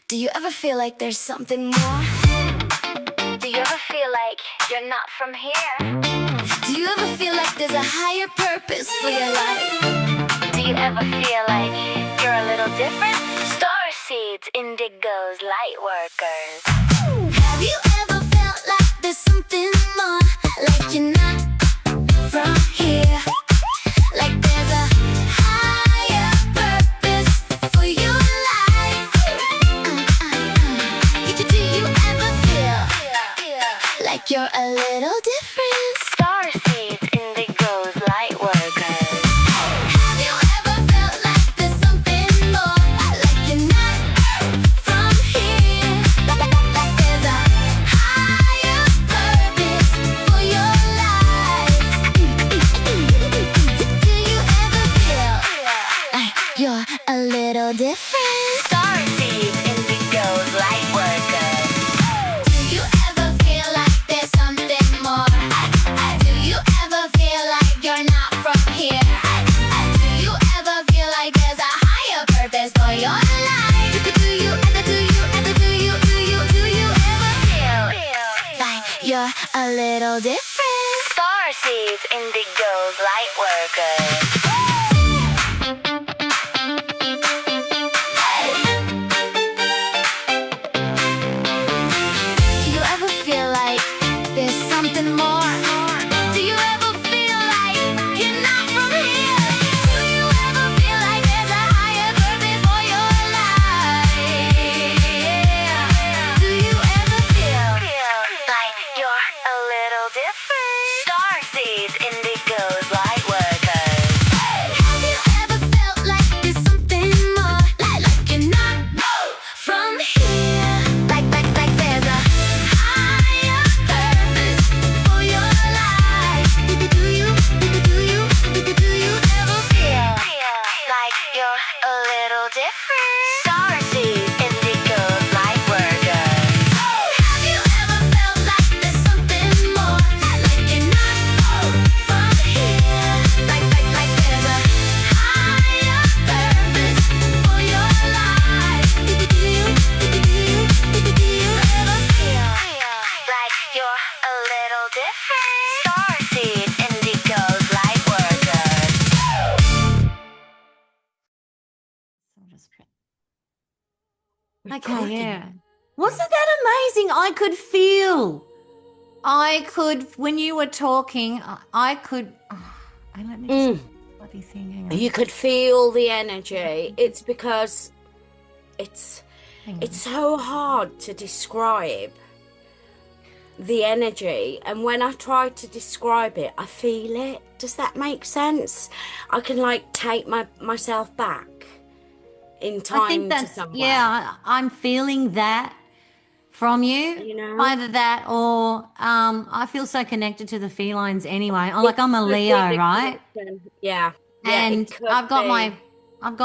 Do you ever feel like there's something more? Do you ever feel like you're not from here? Do you ever feel like there's a higher purpose for your life? Do you ever feel like you're a little different? Starseeds, indigos, light workers. Have you ever felt like there's something more? Like you're not from here? Like there's a higher purpose for your life? Do you ever feel like you're a little different? Starseeds, indigos, light workers. Have you ever felt like there's something more? Like you're not from here? Like there's a higher purpose for your life? Do you ever feel like you're a little different? Starseeds, indigos, light workers. Do you ever feel like there's something more? Do you ever feel like you're not from here? Do you ever feel like there's a higher purpose for your life? Do you ever feel like you're a little different? Starseeds, indigos, light workers. Do you ever feel like there's something more? Do you ever feel like you're not from here? Do you ever feel like there's a higher purpose for your life? Do you ever feel like you're a little different? Starseeds, indigos, light workers. Have you ever felt like there's something more? Like you're not from here? Like there's a higher purpose for your life? Do you ever feel like you're a little different? Starseeds, indigos, light workers. Have you ever felt like there's something more? Like you're not from here? Like there's a higher purpose for your life? Do you ever feel like you're a little different? Starseeds, indigos, light workers. Okay, yeah. Wasn't that amazing? When you were talking, I could, let me just bloody thing, hang on. You could feel the energy. It's because it's so hard to describe the energy, and when I try to describe it, I feel it. Does that make sense? I can like take myself back in time I think to that's, somewhere. yeah, I'm feeling that from you. You know? Either that or I feel so connected to the felines anyway. Like I'm a Leo, right? Yeah. And it could I've got be.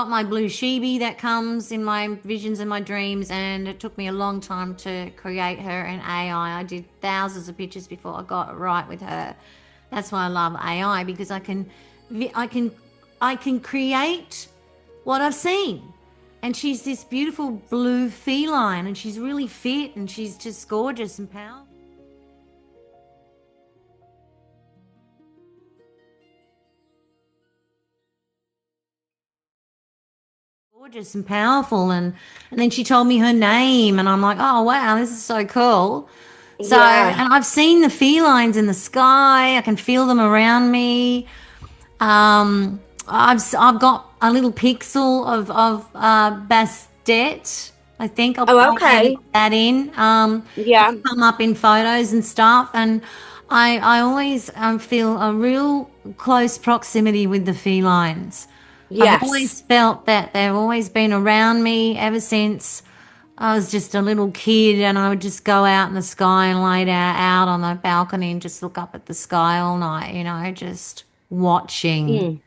my blue sheebie that comes in my visions and my dreams, and it took me a long time to create her in AI. I did thousands of pictures before I got it right with her. That's why I love AI, because I can create what I've seen. And she's this beautiful blue feline, and she's really fit, and she's just gorgeous and powerful. Gorgeous and powerful, and then she told me her name, and I'm like, oh wow, this is so cool. So, Yeah. and I've seen the felines in the sky. I can feel them around me. I've got a little pixel of Bastet. I think I'll okay. edit that in. Yeah. It's come up in photos and stuff, and I always feel a real close proximity with the felines. Yes. I've always felt that they've always been around me ever since I was just a little kid, and I would just go out in the sky and lay out on the balcony and just look up at the sky all night, just watching,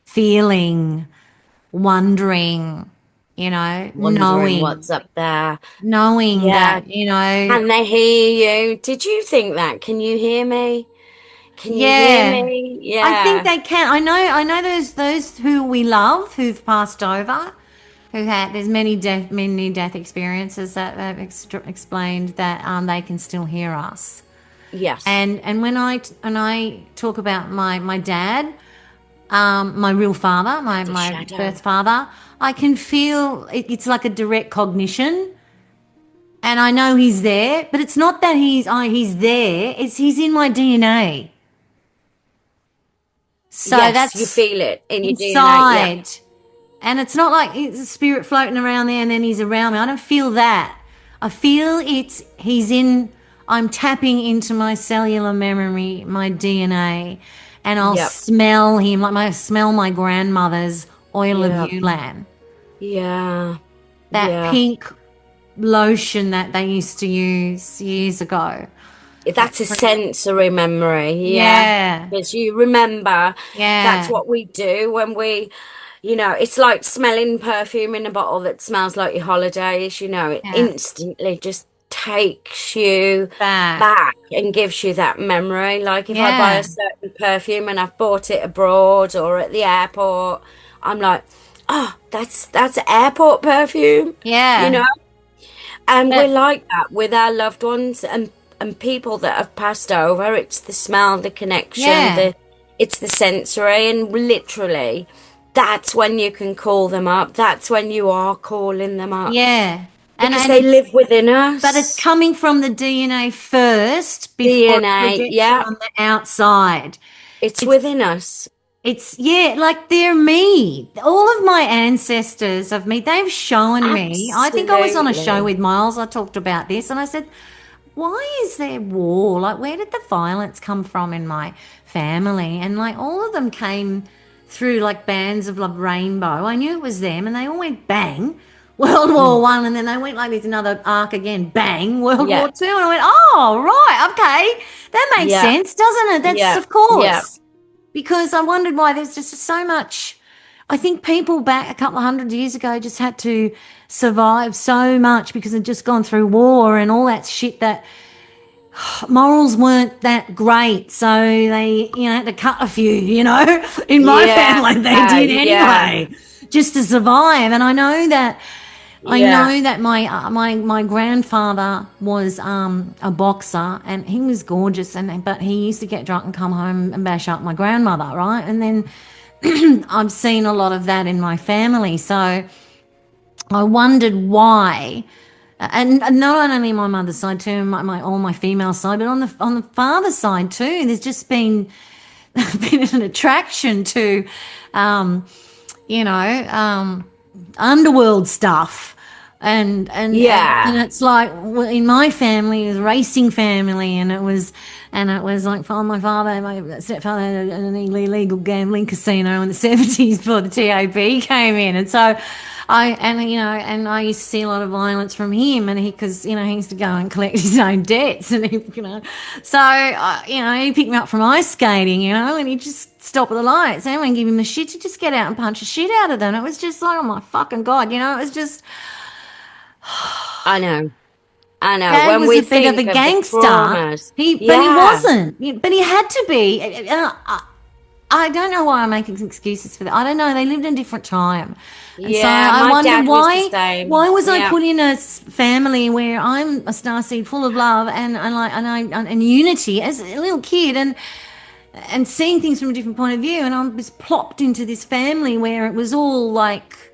feeling, wondering, Wondering knowing what's up there. that, Can they hear you? Did you think that? Can you hear me? Can you yeah. hear me? Yeah. I think they can. I know those who we love who've passed over. there's many death experiences that have explained that they can still hear us. Yes. And when I talk about my dad, my real father, my shadow. birth father, I can feel it's like a direct cognition. And I know he's there, but it's not that he's there, it's he's in my DNA. So yes, that's you feel it in your inside. DNA. And it's not like it's a spirit floating around there and then he's around me. I don't feel that. I feel I'm tapping into my cellular memory, my DNA, and I'll smell him, like I smell my grandmother's oil of Yulan. Yeah. That pink lotion that they used to use years ago. That's a sensory memory. Yeah. Because you remember, that's what we do when we, it's like smelling perfume in a bottle that smells like your holidays, it instantly just takes you back and gives you that memory. Like if I buy a certain perfume and I've bought it abroad or at the airport, I'm like, oh, that's airport perfume. Yeah. And we're like that with our loved ones and people that have passed over. It's the smell, the connection, it's the sensory, and literally that's when you can call them up. That's when you are calling them up. Yeah. Because they live within us. But it's coming from the DNA first before projection on the outside. It's within us. It's, like they're me. All of my ancestors of me, they've shown me. I think I was on a show with Miles. I talked about this and I said, why is there war? Like, where did the violence come from in my family? And like all of them came through like bands of like rainbow. I knew it was them and they all went bang. World War One, and then they went like this another arc again, bang, World War Two, and I went, oh, right, okay, that makes sense, doesn't it? That's of course, because I wondered why there's just so much. I think people back a couple of 100 years ago just had to survive so much because they'd just gone through war and all that shit that morals weren't that great, so they, had to cut a few, in my family they did anyway, just to survive. And I know that my grandfather was a boxer and he was gorgeous, but he used to get drunk and come home and bash up my grandmother, right? And then I've seen a lot of that in my family, so I wondered why. And not only my mother's side too, all my female side, but on the father's side too, there's just been an attraction to, underworld stuff, and it's like in my family, it was a racing family, and it was like my father, my stepfather had an illegal gambling casino in the 70s before the TAB came in, and so I used to see a lot of violence from him, and he used to go and collect his own debts, and he picked me up from ice skating, and he just stop at the lights. I wouldn't give him the shit to just get out and punch the shit out of them. It was just like, oh my fucking God, it was just. I know. Dad when was we a bit of a gangster. But he wasn't. But he had to be. I don't know why I'm making excuses for that. I don't know. They lived in a different time. And so I wondered why was I put in a family where I'm a starseed full of love and unity as a little kid and seeing things from a different point of view, and I was plopped into this family where it was all like,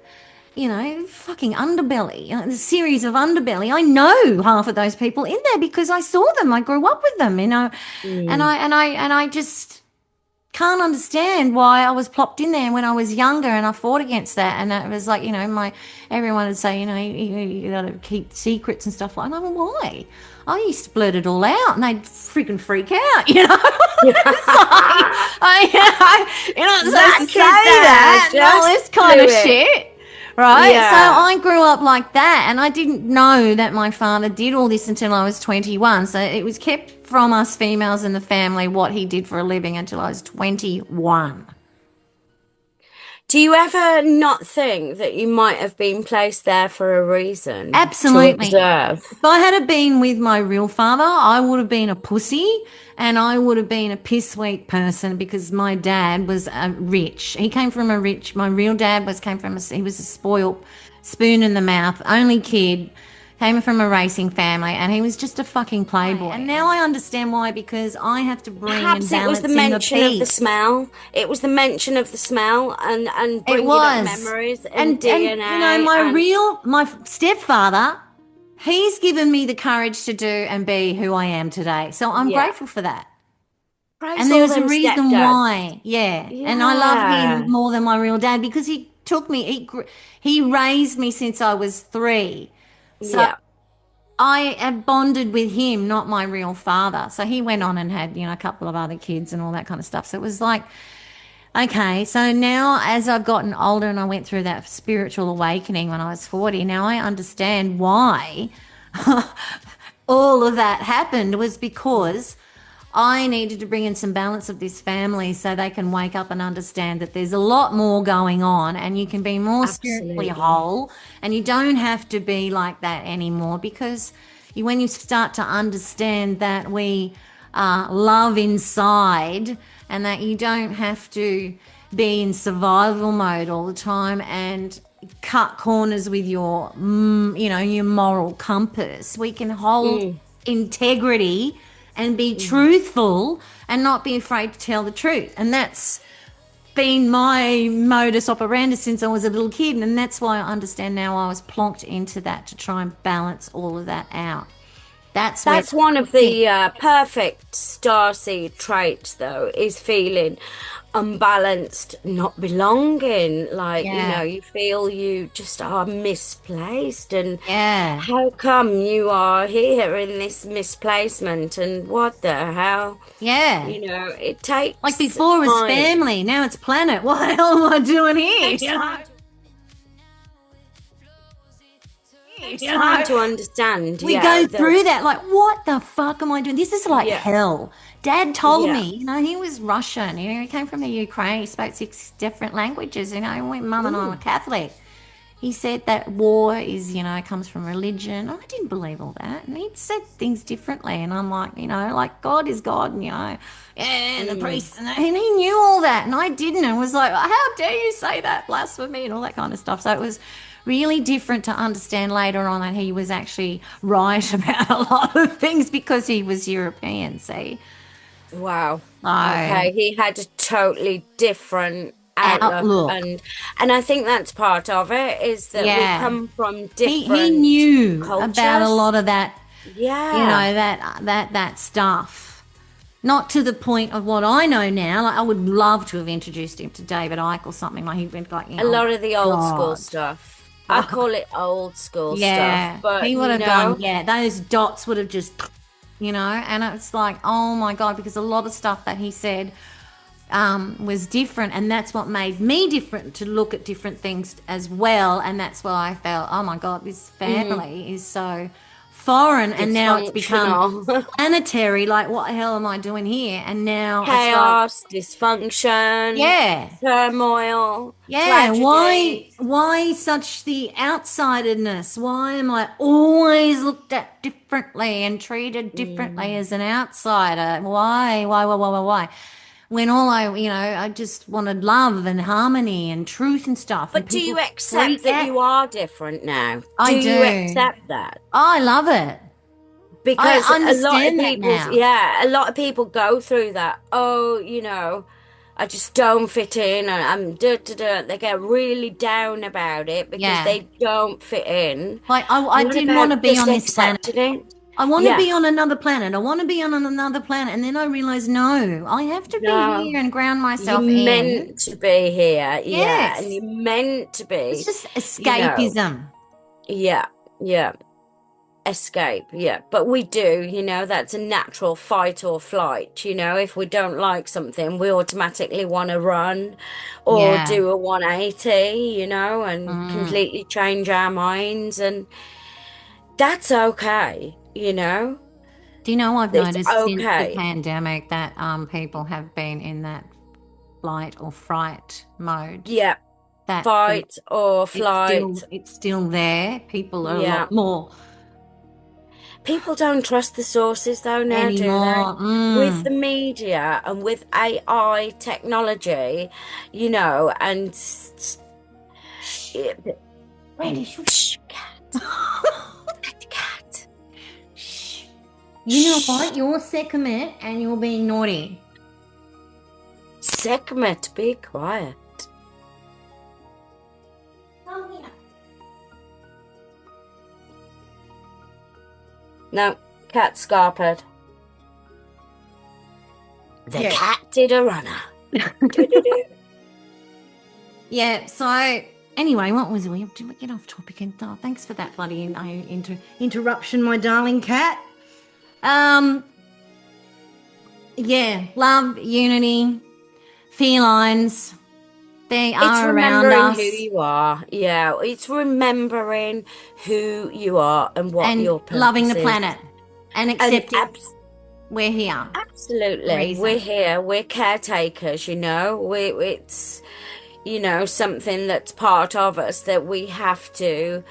fucking underbelly, the series of underbelly. I know half of those people in there because I saw them. I grew up with them, and I just can't understand why I was plopped in there when I was younger, and I fought against that. And it was like, everyone would say, you got to keep secrets and stuff like that. Well, why? I used to blurt it all out, and they'd freaking freak out, It's like, you're not supposed to say that, and all this kind of shit. Right? Yeah. So I grew up like that, and I didn't know that my father did all this until I was 21. So it was kept from us females in the family what he did for a living until I was 21. Do you ever not think that you might have been placed there for a reason? Absolutely. To observe? If I had been with my real father, I would have been a pussy, and I would have been a piss-weak person because my dad was rich. He came from my real dad he was a spoiled spoon in the mouth, only kid, came from a racing family, and he was just a fucking playboy. And now I understand why, because I have to bring and Perhaps it was balance the in the mention of the peace. smell. It was the mention of the smell and It bringing up was. memories and And DNA. you know, my stepfather, he's given me the courage to do and be who I am today. So I'm Yeah. grateful for that. Praise And all there's a them reason stepdads. why. Yeah. And I love Yeah. him more than my real dad, because he took me, he raised me since I was 3. So Yeah. I have bonded with him, not my real father. So he went on and had, a couple of other kids and all that kind of stuff. So it was like, okay, so now as I've gotten older and I went through that spiritual awakening when I was 40, now I understand why all of that happened, was because I needed to bring in some balance of this family so they can wake up and understand that there's a lot more going on, and you can be more spiritually Absolutely. whole, and you don't have to be like that anymore, because when you start to understand that we love inside, and that you don't have to be in survival mode all the time and cut corners with your your moral compass. We can hold integrity and be truthful and not be afraid to tell the truth. And that's been my modus operandi since I was a little kid. And that's why I understand now I was plonked into that, to try and balance all of that out. That's one of the perfect starseed traits, though, is feeling unbalanced, not belonging. Like, Yeah. you feel you just are misplaced. And Yeah. how come you are here in this misplacement? And what the hell? Yeah. It takes Like before it was time. family, now it's planet. What the hell am I doing here? Takes time to understand. We Yeah, go through that, like, what the fuck am I doing? This is like Yeah. hell. Dad told Yeah. me, he was Russian, he came from the Ukraine, he spoke 6 different languages, when Mum and I were Catholic. He said that war is, comes from religion. I didn't believe all that. And he'd said things differently. And I'm like, like God is God, and, the priests. And he knew all that. And I didn't. And was like, how dare you say that? Blasphemy and all that kind of stuff. So it was really different to understand later on that he was actually right about a lot of things, because he was European, see? Wow. So, Okay, he had a totally different outlook, and I think that's part of it, is that we come from he different knew cultures. about a lot of that, Yeah. that stuff. Not to the point of what I know now. Like, I would love to have introduced him to David Icke or something. Like, he went like, A lot of the old school God. stuff. I call it old school Yeah, stuff, but he would have gone, those dots would have just, and it's like, oh my God, because a lot of stuff that he said was different, and that's what made me different, to look at different things as well. And that's why I felt, oh my God, this family is so foreign, and now it's become planetary. Like, what the hell am I doing here? And now chaos, dysfunction, turmoil, tragedy. why such the outsiderness? Why am I always looked at differently and treated differently as an outsider? Why? When all I just wanted love and harmony and truth and stuff. But and do you people accept freak that out. you are different now? I Do you do. accept that? I love it. Because I a lot of understand that people, now. a lot of people go through that. Oh, I just don't fit in, and I'm They get really down about it because they don't fit in. Like, I What didn't about want to be just on this planet. accepting it? I want to Yeah. be on another planet. I want to be on another planet. And then I realized, no, I have to be No. here and ground You're myself in. meant to be here. Yeah. And Yes. you're meant to be. It's just escapism. Yeah. Escape. Yeah. But we do, that's a natural fight or flight. If we don't like something, we automatically want to run or do a 180, and completely change our minds. And that's okay, Do you know, I've It's noticed since the okay. pandemic that people have been in that flight or fright mode. Yeah. That Fight or flight. It's still there. People are a Yeah. lot more People don't trust the sources though now, do anymore. they? With the media and with AI technology, and Randy, shush. Cat. Cat. Shh. You know what? You're Sekhmet and you're being naughty. Sekhmet, be quiet. Come here. No, cat scarpered. The Yeah. cat did a runner. Do-do-do. Yeah, so anyway, what was we? Did we get off topic? And thanks for that bloody interruption, my darling cat. Yeah, love, unity, felines. They It's are around remembering us. who you are. Yeah, it's remembering who you are and what And your purpose loving the is. planet and And accepting we're here. absolutely, Reason. we're here. We're caretakers. It's something that's part of us that we have to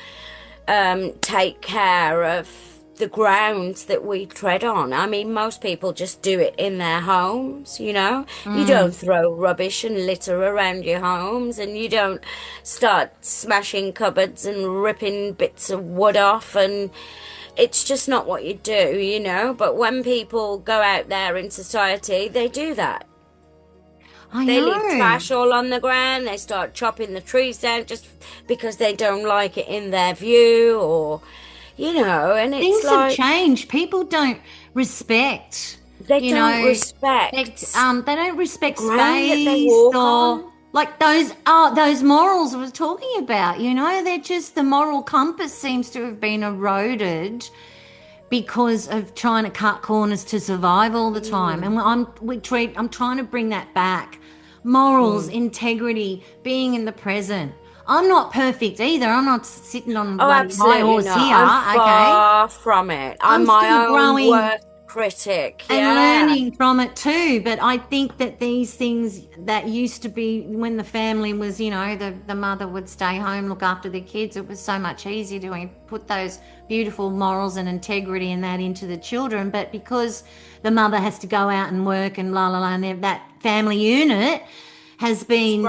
take care of the grounds that we tread on. I mean, most people just do it in their homes, You don't throw rubbish and litter around your homes, and you don't start smashing cupboards and ripping bits of wood off, and it's just not what you do, But when people go out there in society, they do that. They leave trash all on the ground. They start chopping the trees down just because they don't like it in their view, or and it's Things like have changed. People don't respect. they you don't know, respect they don't respect ground that they space walk or on. like those morals I was talking about. They're just the moral compass seems to have been eroded because of trying to cut corners to survive all the time. And I'm trying to bring that back. Morals, integrity, being in the present. I'm not perfect either. I'm not sitting on a bloody high horse not. here. I'm far from it. I'm my still own growing worst critic. and Yeah. learning from it too. But I think that these things that used to be when the family was, the mother would stay home, look after the kids, it was so much easier to put those beautiful morals and integrity and that into the children. But because the mother has to go out and work and la la la, and that family unit has been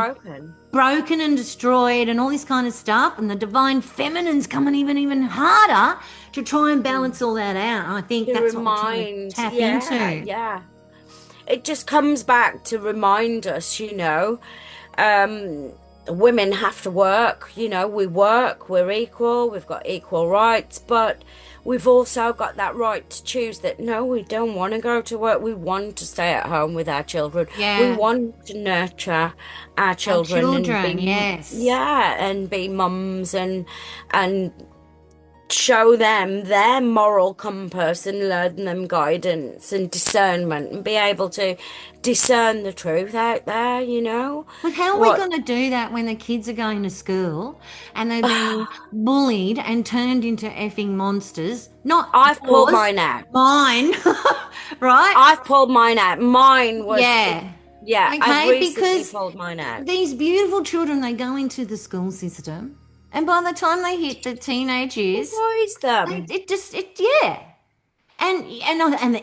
broken and destroyed and all this kind of stuff, and the divine feminine's coming even harder to try and balance all that out. I think that's what we're trying to tap into. Yeah. It just comes back to remind us, women have to work, we work, we're equal, we've got equal rights, but we've also got that right to choose that, no, we don't want to go to work. We want to stay at home with our children. Yeah. We want to nurture our children. Yes. Yeah, and be mums and show them their moral compass and learn them guidance and discernment and be able to discern the truth out there, But how are we going to do that when the kids are going to school and they're being bullied and turned into effing monsters? I've pulled mine out. Mine, right? I've pulled mine out. Mine was... Yeah. Yeah, Okay, I've recently because pulled mine out. These beautiful children, they go into the school system, and by the time they hit the teenage years, Destroys them. And the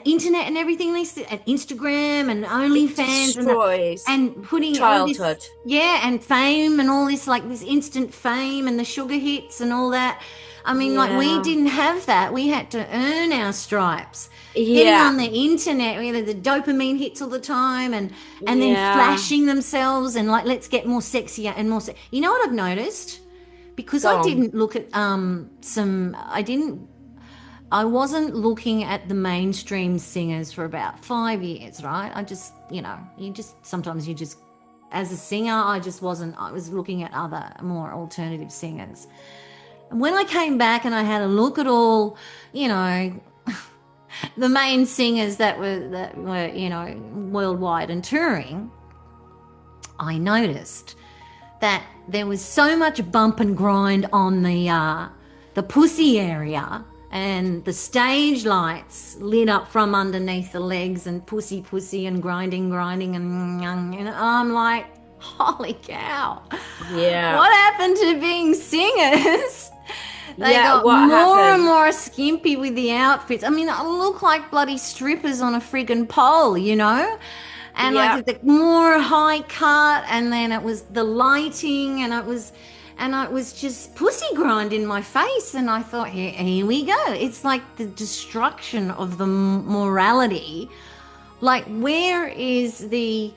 internet and everything, and Instagram and OnlyFans and putting childhood. All this, and fame and all this, like this instant fame and the sugar hits and all that. I mean, like we didn't have that. We had to earn our stripes. Getting on the internet, the dopamine hits all the time, and then flashing themselves and like, let's get more sexier and more. You know what I've noticed? Because I didn't look at I wasn't looking at the mainstream singers for about 5 years, right? I just, sometimes as a singer, I was looking at other more alternative singers. And when I came back and I had a look at all, the main singers that were worldwide and touring, I noticed that there was so much bump and grind on the pussy area, and the stage lights lit up from underneath the legs, and pussy and grinding and I'm like, holy cow. Yeah. What happened to being singers? They got what more happened? and more skimpy with the outfits. I mean, I look like bloody strippers on a friggin' pole, And like the more high cut, and then it was the lighting, and it was and it was just pussy grind in my face, and I thought, here we go. It's like the destruction of the morality. Like, where is the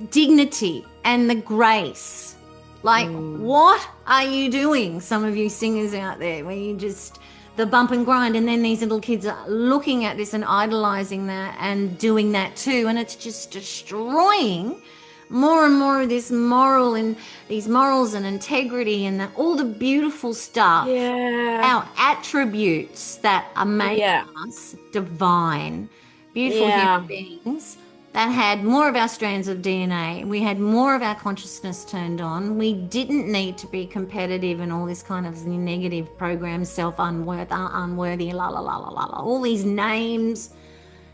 dignity and the grace? Like, what are you doing, some of you singers out there, where you just, the bump and grind, and then these little kids are looking at this and idolizing that and doing that too, and it's just destroying more and more of this moral and these morals and integrity and all the beautiful stuff, our attributes that are making us divine, beautiful human beings that had more of our strands of DNA. We had more of our consciousness turned on. We didn't need to be competitive and all this kind of negative programs, unworthy, la la la la la la, all these names,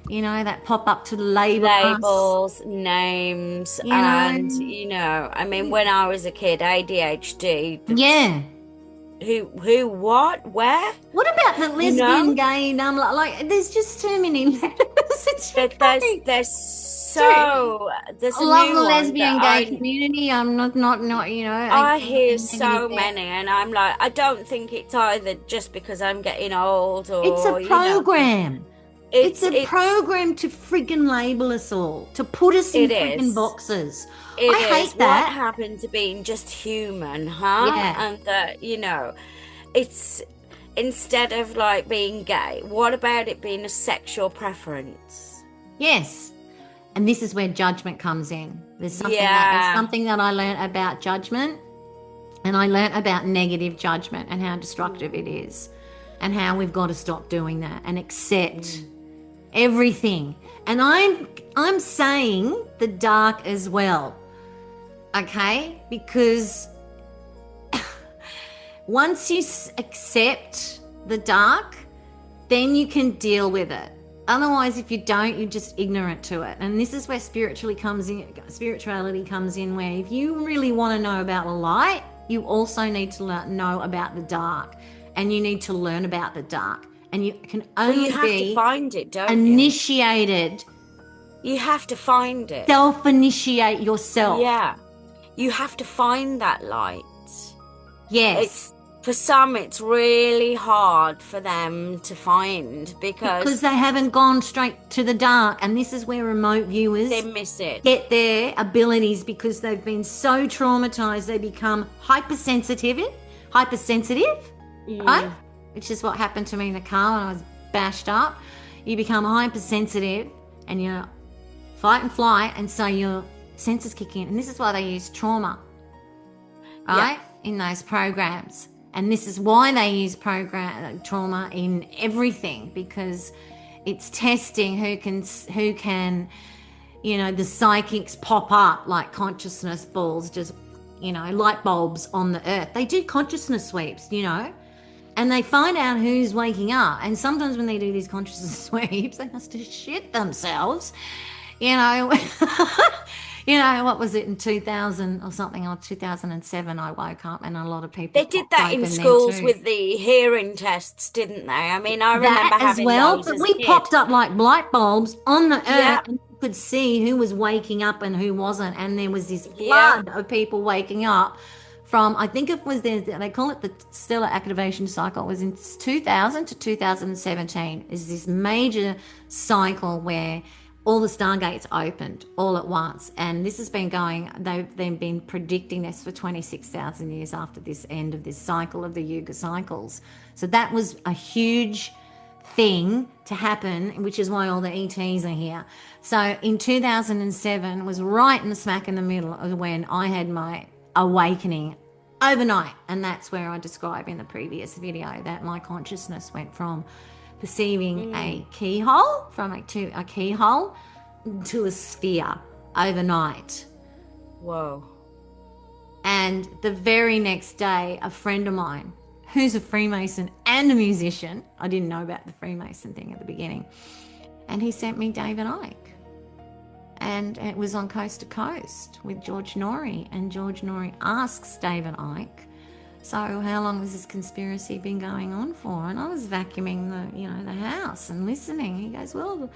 you know, that pop up to label Labels, us. names, You know? and you know, I mean, when I was a kid, ADHD. Yeah. Who, what, where? What about the lesbian, know? gay, like, there's just too many letters. It's There's becoming. there's so there's I a love new the one lesbian that gay community. I'm not, you know, I hear anything so negative there. many, and I'm like, I don't think it's either just because I'm getting old, or It's a you know, program. It's a it's program to freaking label us all, to put us in it freaking is. boxes. It I is. hate What that. happened to being just human, huh? Yeah. And that, you know, it's instead of like being gay, what about it being a sexual preference? Yes. And this is where judgment comes in. There's something Yeah. that I learned about judgment, and I learned about negative judgment and how destructive it is, and how we've got to stop doing that and accept everything. And I'm saying the dark as well. Okay? Because once you accept the dark, then you can deal with it. Otherwise, if you don't, you're just ignorant to it. And this is where spirituality comes in, where if you really want to know about the light, you also need to know about the dark. And you need to learn about the dark. And you can only you have be to find it, don't initiated. you? You have to find it. Self-initiate yourself. Yeah. You have to find that light. Yes. For some, it's really hard for them to find Because they haven't gone straight to the dark. And this is where remote viewers they miss it. get their abilities, because they've been so traumatized they become hypersensitive, right? Which is what happened to me in the car when I was bashed up. You become hypersensitive and you're fight and flight, and so your senses kick in. And this is why they use trauma, right? In those programs. And this is why they use trauma in everything, because it's testing who can, you know, the psychics pop up like consciousness balls, just, you know, light bulbs on the earth. They do consciousness sweeps, you know, and they find out who's waking up. And sometimes when they do these consciousness sweeps, they must have shit themselves, you know. You know, what was it, in 2000 or something, or 2007, I woke up, and a lot of people... They did that in schools with the hearing tests, didn't they? I mean, I remember having those but as we a kid. popped up like light bulbs on the earth, Yeah. and you could see who was waking up and who wasn't, and there was this flood of people waking up from, I think it was, they call it the stellar activation cycle. It was in 2000 to 2017 is this major cycle where all the stargates opened all at once, and this has been going, they've been predicting this for 26,000 years after this end of this cycle of the Yuga cycles. So that was a huge thing to happen, which is why all the ETs are here. So in 2007 was right in the smack in the middle of when I had my awakening overnight, and that's where I describe in the previous video that my consciousness went from perceiving a keyhole, to a keyhole to a sphere overnight. Whoa. And the very next day, a friend of mine who's a Freemason and a musician, I didn't know about the Freemason thing at the beginning, and he sent me David Icke. And it was on Coast to Coast with George Norrie, and George Norrie asks David Icke So how long has this conspiracy been going on for? And I was vacuuming the house and listening. He goes, well,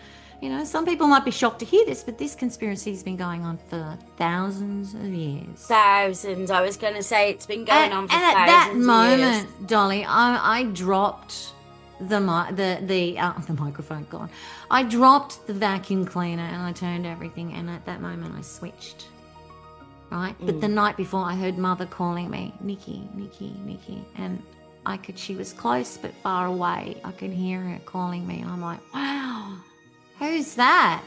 some people might be shocked to hear this, but this conspiracy has been going on for thousands of years. Thousands. I was going to say it's been going on for and at thousands that of years. moment, Dolly, I dropped the microphone. Gone. I dropped the vacuum cleaner and I turned everything. And at that moment, I switched. Right, but the night before, I heard Mother calling me, Nikki, Nikki, Nikki, and she was close but far away. I could hear her calling me, and I'm like, wow, who's that?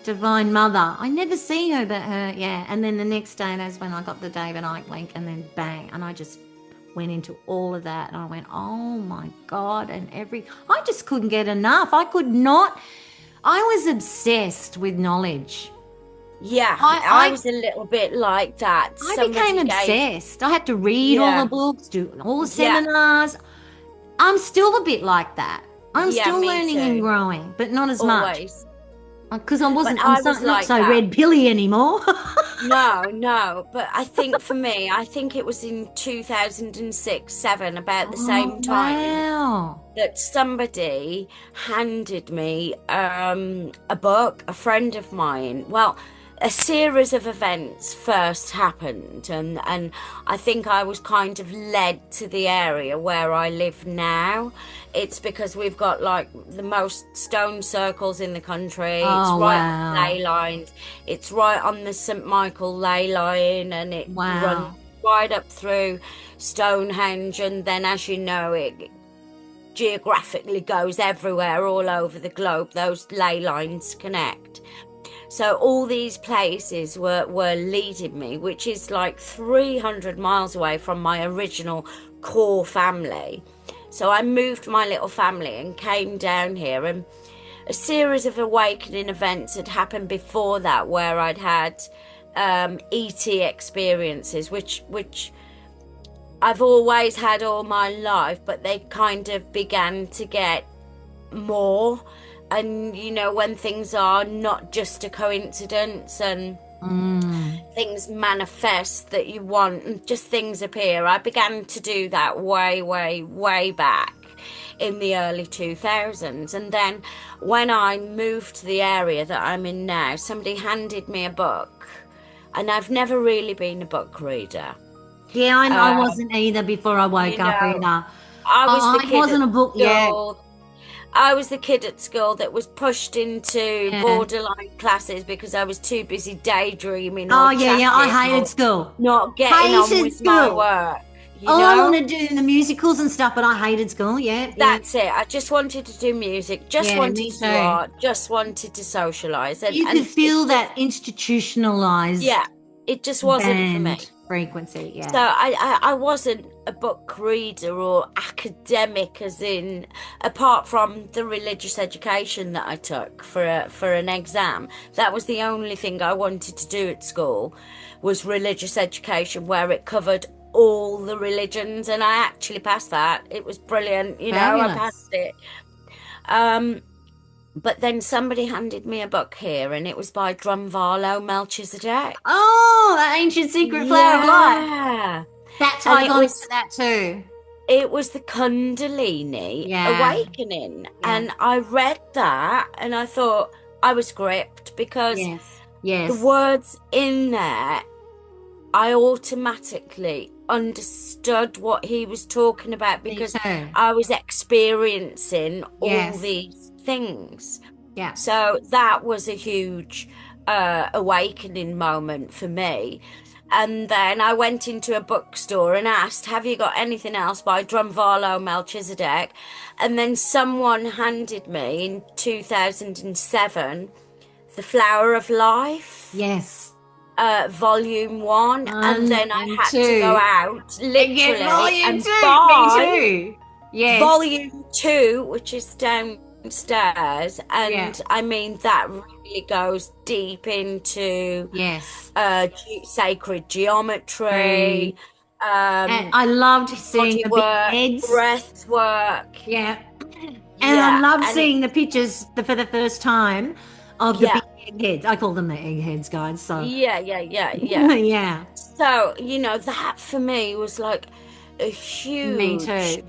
Divine Mother. I never see her but her, yeah. And then the next day, that's when I got the David Icke link, and then bang, and I just went into all of that, and I went, oh my God, I just couldn't get enough. I was obsessed with knowledge. Yeah, I was a little bit like that. I became obsessed. I had to read all the books, do all the seminars. I'm still a bit like that. I'm still learning and growing, but not as much. Because I'm not so red pilly anymore. No. But I think for me, it was in 2006-07, about the same time, that somebody handed me a book, a friend of mine. Well, a series of events first happened, and I think I was kind of led to the area where I live now. It's because we've got like the most stone circles in the country. It's right on the ley lines. It's right on the St. Michael ley line, and it runs right up through Stonehenge, and then, as you know, it geographically goes everywhere all over the globe. Those ley lines connect. So all these places were leading me, which is like 300 miles away from my original core family. So I moved my little family and came down here, and a series of awakening events had happened before that, where I'd had ET experiences, which I've always had all my life, but they kind of began to get more. And when things are not just a coincidence, and things manifest that you want, and just things appear. I began to do that way back in the early 2000s. And then when I moved to the area that I'm in now, somebody handed me a book, and I've never really been a book reader. Yeah, I wasn't either before I woke up either. I wasn't a book yet. I was the kid at school that was pushed into borderline classes because I was too busy daydreaming. I hated school. Not getting on with my work. I wanted to do the musicals and stuff, but I hated school. That's it. I just wanted to do music. Just wanted to do art. Just wanted to socialise. And you could feel that institutionalised. Yeah, it just wasn't for me. Frequency, yeah. So I wasn't a book reader or academic, as in, apart from the religious education that I took for an exam. That was the only thing I wanted to do at school, was religious education, where it covered all the religions, and I actually passed that. It was brilliant, I passed it. But then somebody handed me a book here, and it was by Drumvalo Melchizedek. Oh, the ancient secret flower of life. That's how I got into that too. It was the Kundalini awakening. And I read that, and I thought, I was gripped, because the words in there, I automatically understood what he was talking about, because I was experiencing all these things. So that was a huge awakening moment for me. And then I went into a bookstore and asked, have you got anything else by Drumvalo Melchizedek? And then someone handed me in 2007 The Flower of Life. Yes. Volume 1, and then I had to go out literally and buy volume 2, which is downstairs, and I mean, that really goes deep into sacred geometry. And I loved seeing the big heads, breath work. And I loved seeing the pictures for the first time of the big eggheads. I call them the eggheads, guys. So yeah. So that for me was like a Me huge too.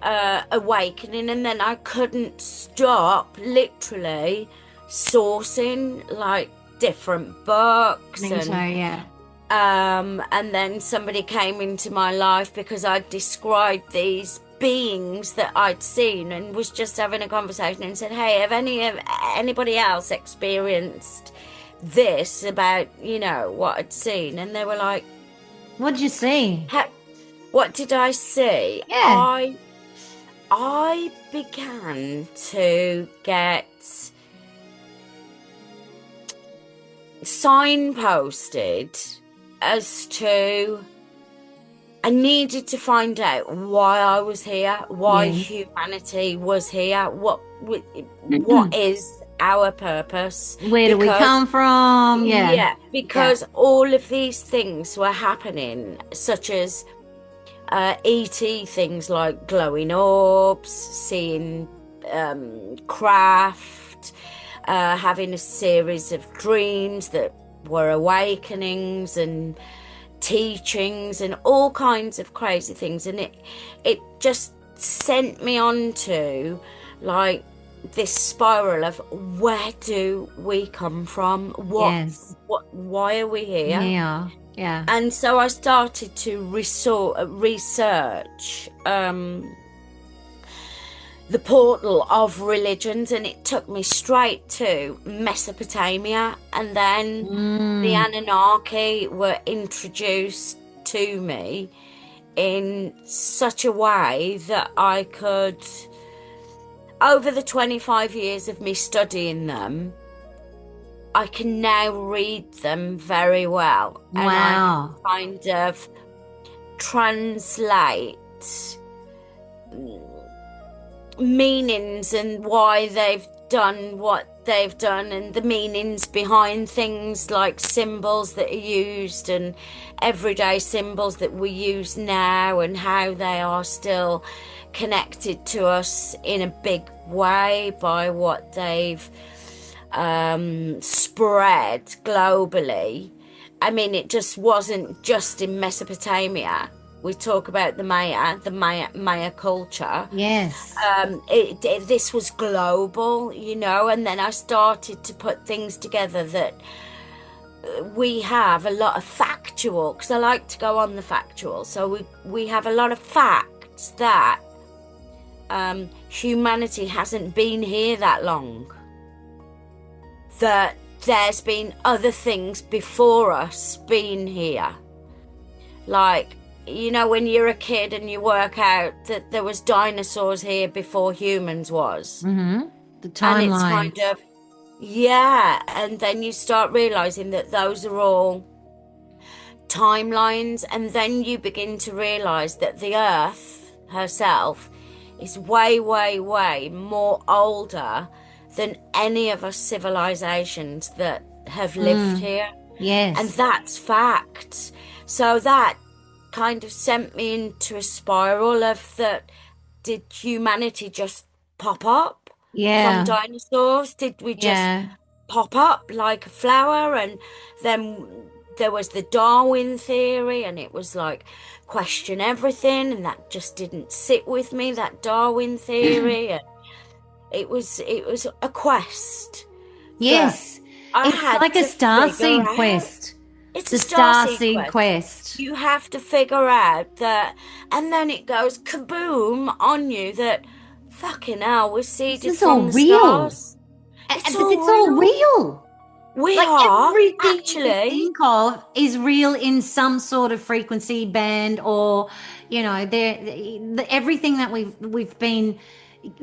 awakening, and then I couldn't stop literally sourcing like different books Me too, yeah. and then somebody came into my life because I described these beings that I'd seen and was just having a conversation and said, hey, have anybody else experienced this about, you know, what I'd seen? And they were like, What'd you see? what did I see? Yeah. I began to get signposted as to I needed to find out why I was here, why Yeah. humanity was here, what is our purpose. Where do we Because come from? Yeah. because all of these things were happening, such as ET things like glowing orbs, seeing craft, having a series of dreams that were awakenings and teachings and all kinds of crazy things, and it just sent me on to like this spiral of where do we come from, Yes. why are we here? Yeah. Yeah. And so I started to research the portal of religions, and it took me straight to Mesopotamia, and then the Anunnaki were introduced to me in such a way that I could, over the 25 years of me studying them, I can now read them very well. And Wow. I can kind of translate meanings and why they've done what they've done, and the meanings behind things like symbols that are used and everyday symbols that we use now, and how they are still connected to us in a big way by what they've spread globally. I mean, it just wasn't just in Mesopotamia. We talk about the Maya culture. Yes. This was global, you know, and then I started to put things together that we have a lot of factual, because I like to go on the factual. So we have a lot of facts that humanity hasn't been here that long. That there's been other things before us being here. Like, you know, when you're a kid and you work out that there was dinosaurs here before humans was. Mm-hmm. The And it's timeline. kind of, yeah. And then you start realizing that those are all timelines. And then you begin to realize that the Earth herself is way, way, way more older than any of us civilizations that have lived here. Yes. And that's fact. So that kind of sent me into a spiral of that, did humanity just pop up Yeah. from dinosaurs? Did we just Yeah. pop up like a flower? And then there was the Darwin theory, and it was like question everything, and that just didn't sit with me, that Darwin theory. And it was a quest. Yes. I It's had like a to figure starseed out. quest. It's The a starseed starseed quest. You have to figure out that, and then it goes kaboom on you that fucking hell, we're seeded This is from all the real. stars. But it's all real. We Like are everything you actually. can think of is real in some sort of frequency band, or you know, everything that we've been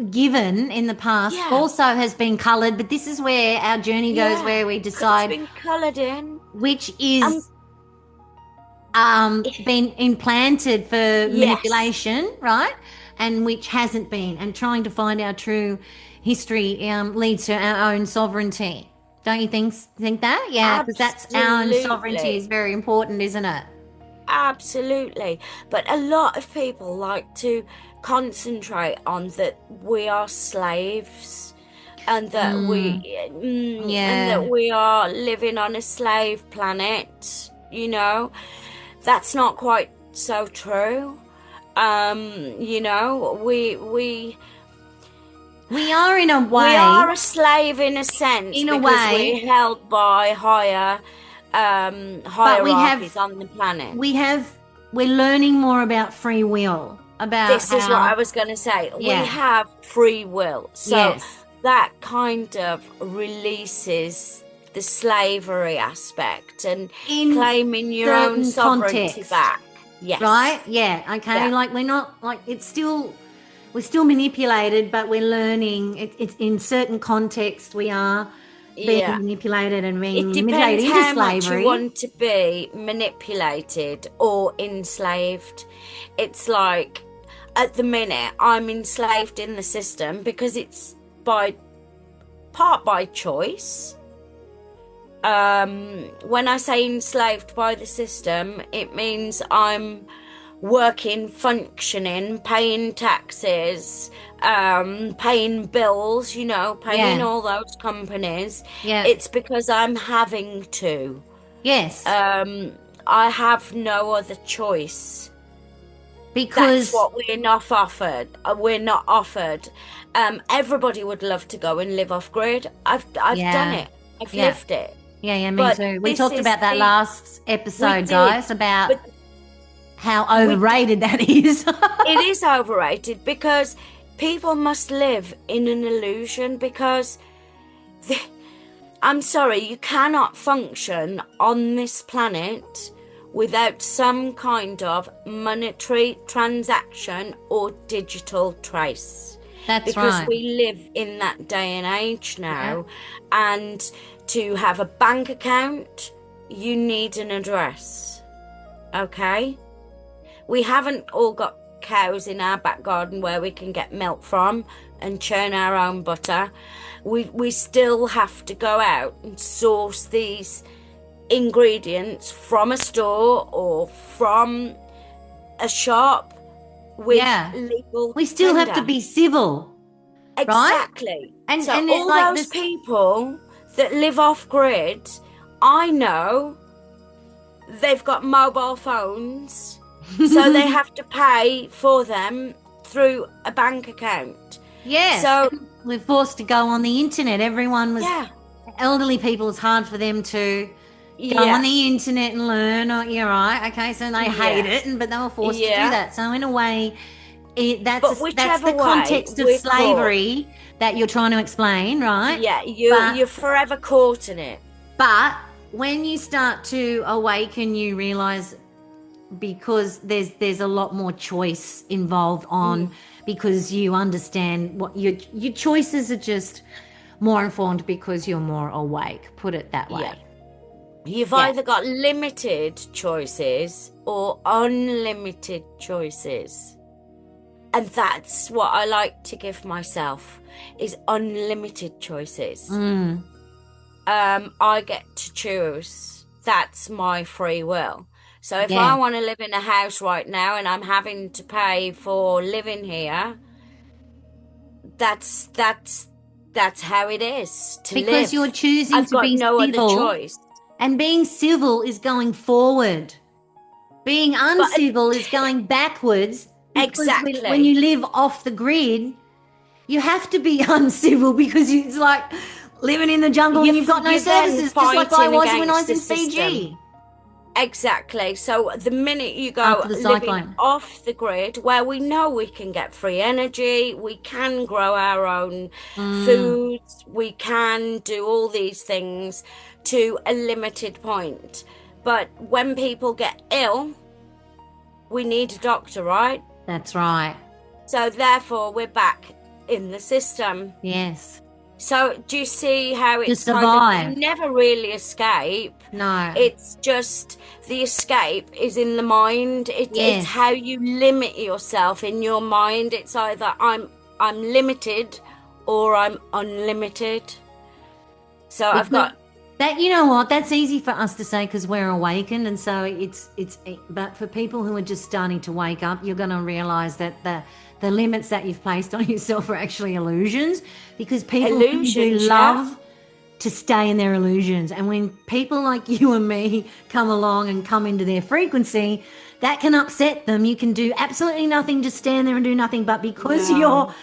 given in the past Yeah. also has been colored. But this is where our journey goes, Yeah, where we 'cause decide it's been coloured in. which is been implanted for manipulation, right? And which hasn't been, and trying to find our true history leads to our own sovereignty. Don't you think that? Yeah, because that's our own sovereignty Absolutely. is very important, isn't it? Absolutely. But a lot of people like to concentrate on that we are slaves, and that and that we are living on a slave planet, you know. That's not quite so true. You know, We are in a we way, are a slave in a sense in a because way, we're held by higher but hierarchies on the planet. we're learning more about free will, about This is what I how, was going to say. We yeah, have free will. So yes, that kind of releases the slavery aspect and in claiming your own certain sovereignty context, back. Yes. right? Yeah, okay. Yeah. Like we're not like we're still manipulated, but we're learning. It's in certain contexts we are being Yeah. manipulated and being It manipulated depends into how much you slavery. want to be manipulated or enslaved. It's like at the minute I'm enslaved in the system because it's by choice. When I say enslaved by the system, it means I'm working, functioning, paying taxes, paying bills, you know, paying Yeah, all those companies. yeah, It's because I'm having to. yes, I have no other choice. That's because what we're not offered. We're not offered. Everybody would love to go and live off grid. I've done yeah, it. I've yeah, lived it. yeah, me But too. We this talked is about that the last we episode, did, guys, about but how we did. overrated that is. It is overrated because people must live in an illusion because the, I'm sorry, you cannot function on this planet without some kind of monetary transaction or digital trace. That's Because right. we live in that day and age Yeah. now, and to have a bank account, you need an address. Okay? We haven't all got cows in our back garden where we can get milk from and churn our own butter. We still have to go out and source these ingredients from a store or from a shop with Yeah. legal We still have to tender. be civil, right? Exactly. And So it, all like those this, people that live off grid, I know they've got mobile phones, so they have to pay for them through a bank account. yes. So And we're forced to go on the internet. Everyone was yeah, elderly people. It's hard for them to go on yeah, the internet and learn. Or you're right. Okay, so they hate yeah, it, but they were forced to do yeah. that. So in a way, But that's whichever the way context of we're caught, slavery that you're trying to explain, right? yeah, But you're forever caught in it. but when you start to awaken, you realize because there's a lot more choice involved on because you understand what your choices are just more informed because you're more awake. Put it that Yeah. way. You've Yeah. either got limited choices or unlimited choices. And that's what I like to give myself is unlimited choices. Mm. I get to choose. That's my free will. So if Yeah. I want to live in a house right now and I'm having to pay for living here, that's how it is to Because live. you're choosing I've to got be no other civil, choice. and being civil is going forward. Being But uncivil is going backwards because when exactly. you live off the grid, you have to be uncivil because it's like living in the jungle and you've got no You're then services, just like I fighting was when I against was the in system. Fiji Exactly. So the minute you go after the living cyclone. off the grid, where we know we can get free energy, we can grow our own foods, we can do all these things to a limited point. But when people get ill, we need a doctor, right? That's right. So therefore, we're back in the system. Yes. So do you see how it's kind of, survive. you never really escape. No. It's just the escape is in the mind. It's Yes. how you limit yourself in your mind. It's either I'm limited or I'm unlimited. So I've got that, you know what, that's easy for us to say because we're awakened, and so but for people who are just starting to wake up, you're going to realize that the limits that you've placed on yourself are actually illusions, because people who do illusions, yeah. love to stay in their illusions. And when people like you and me come along and come into their frequency, that can upset them. You can do absolutely nothing, just stand there and do nothing. But because you're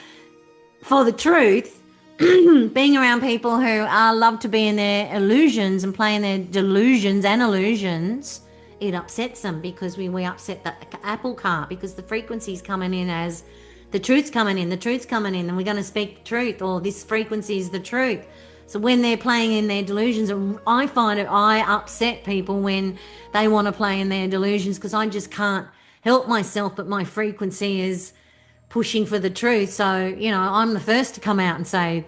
for the truth, being around people who love to be in their illusions and play in their delusions and illusions, it upsets them, because we upset the apple cart, because the frequency's coming in as the truth's coming in, and we're going to speak the truth, or this frequency is the truth. So when they're playing in their delusions, I find I upset people when they want to play in their delusions, because I just can't help myself, but my frequency is pushing for the truth. So, I'm the first to come out and say,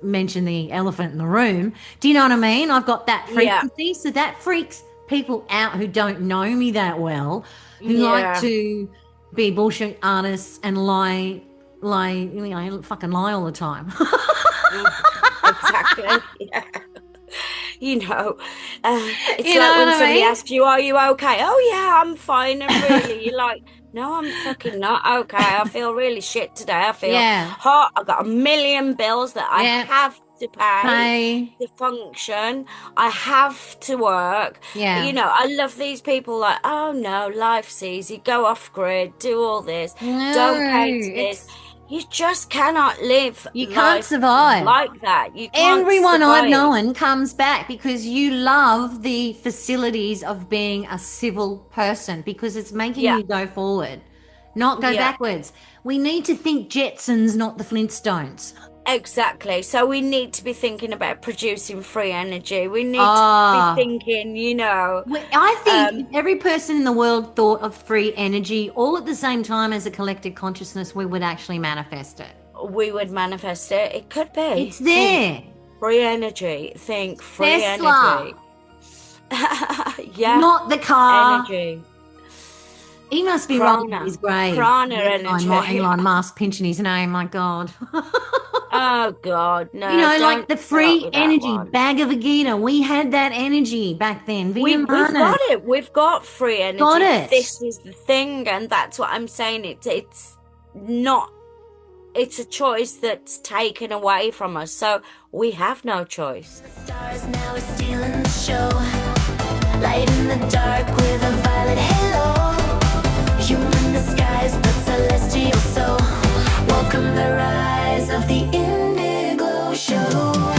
mention the elephant in the room. Do you know what I mean? I've got that frequency. So that freaks people out who don't know me that well, who like to be bullshit artists and fucking lie all the time. Exactly. Yeah. It's like when somebody asks you, "Are you okay?" "Oh yeah, I'm fine." And really, you're like, "No, I'm fucking not okay. I feel really shit today. I feel hot. I've got a million bills that I have to pay to function. I have to work." I love these people like, "Oh no, life's easy. Go off grid. Do all this. Don't pay to this." You just cannot live. You can't survive like that. You can't Everyone survive. I've known comes back because you love the facilities of being a civil person, because it's making you go forward, not go backwards. We need to think Jetsons, not the Flintstones. Exactly. So we need to be thinking about producing free energy. We need to be thinking, I think if every person in the world thought of free energy all at the same time as a collective consciousness, we would actually manifest it. We would manifest it. It could be. It's there. Free energy. Think free Tesla. energy. Not the car. Energy. He must be rolling in his grave. Prana energy. Elon Musk pinching his name, my God. Oh, God, no. Like the free energy, Bhagavad Gita. We had that energy back then. We've got it. We've got free energy. Got it. This is the thing, and that's what I'm saying. It's not... It's a choice that's taken away from us, so we have no choice. The stars now are stealing the show. Light in the dark with a violet halo. Human disguise, but celestial soul. Welcome the rise of the Indiglow Show.